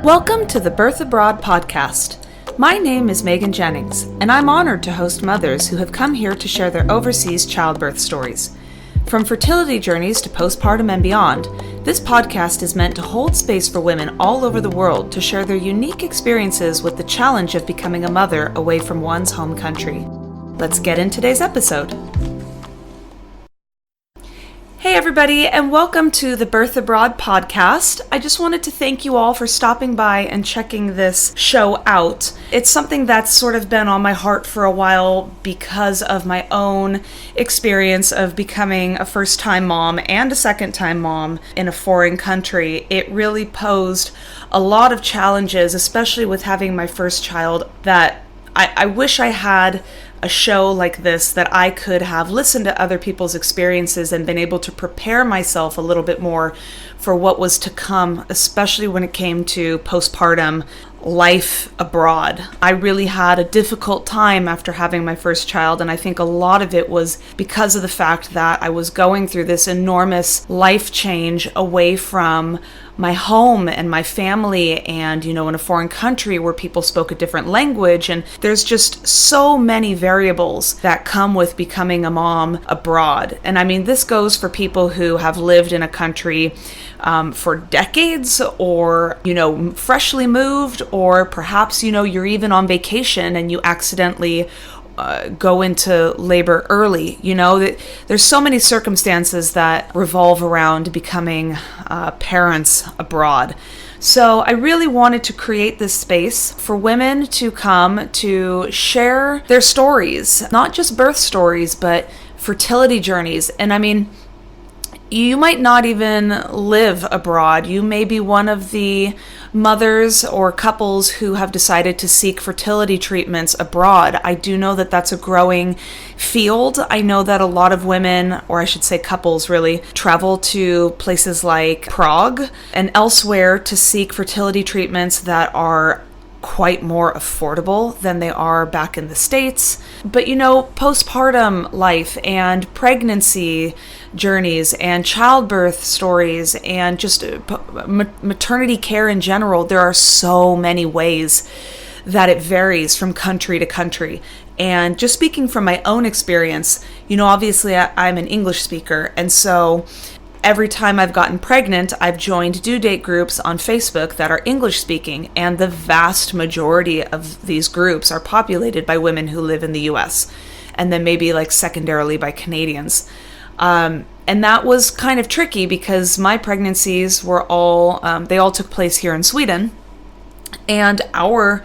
Welcome to the Birth Abroad podcast. My name is Megan Jennings, and I'm honored to host mothers who have come here to share their overseas childbirth stories. From fertility journeys to postpartum and beyond, this podcast is meant to hold space for women all over the world to share their unique experiences with the challenge of becoming a mother away from one's home country. Let's get in today's episode. Hey everybody, and welcome to the Birth Abroad podcast. I just wanted to thank you all for stopping by and checking this show out. It's something that's sort of been on my heart for a while because of my own experience of becoming a first-time mom and a second-time mom in a foreign country. It really posed a lot of challenges, especially with having my first child, that I wish I had a show like this that I could have listened to other people's experiences and been able to prepare myself a little bit more for what was to come, especially when it came to postpartum life abroad. I really had a difficult time after having my first child, and I think a lot of it was because of the fact that I was going through this enormous life change away from my home and my family and, in a foreign country where people spoke a different language. And there's just so many variables that come with becoming a mom abroad. And I mean, this goes for people who have lived in a country for decades or, freshly moved, or perhaps, you're even on vacation and you accidentally go into labor early. There's so many circumstances that revolve around becoming parents abroad. So I really wanted to create this space for women to come to share their stories, not just birth stories, but fertility journeys. And I mean, you might not even live abroad. You may be one of the mothers or couples who have decided to seek fertility treatments abroad. I do know that that's a growing field. I know that a lot of women, or I should say couples really, travel to places like Prague and elsewhere to seek fertility treatments that are quite more affordable than they are back in the States. But postpartum life and pregnancy journeys and childbirth stories and just maternity care in general, there are so many ways that it varies from country to country. And just speaking from my own experience, obviously I'm an English speaker, and so every time I've gotten pregnant, I've joined due date groups on Facebook that are English speaking, and the vast majority of these groups are populated by women who live in the US, and then maybe secondarily by Canadians. And that was kind of tricky because my pregnancies were they all took place here in Sweden, and our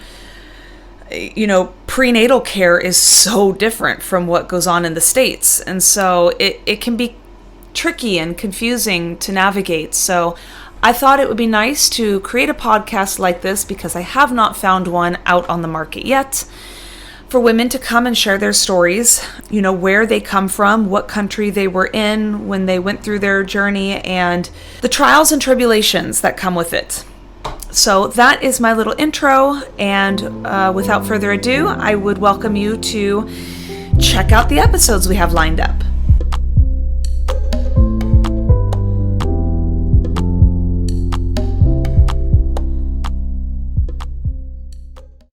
prenatal care is so different from what goes on in the States. And so it can be tricky and confusing to navigate. So I thought it would be nice to create a podcast like this, because I have not found one out on the market yet, for women to come and share their stories, where they come from, what country they were in when they went through their journey, and the trials and tribulations that come with it. So that is my little intro, and without further ado, I would welcome you to check out the episodes we have lined up.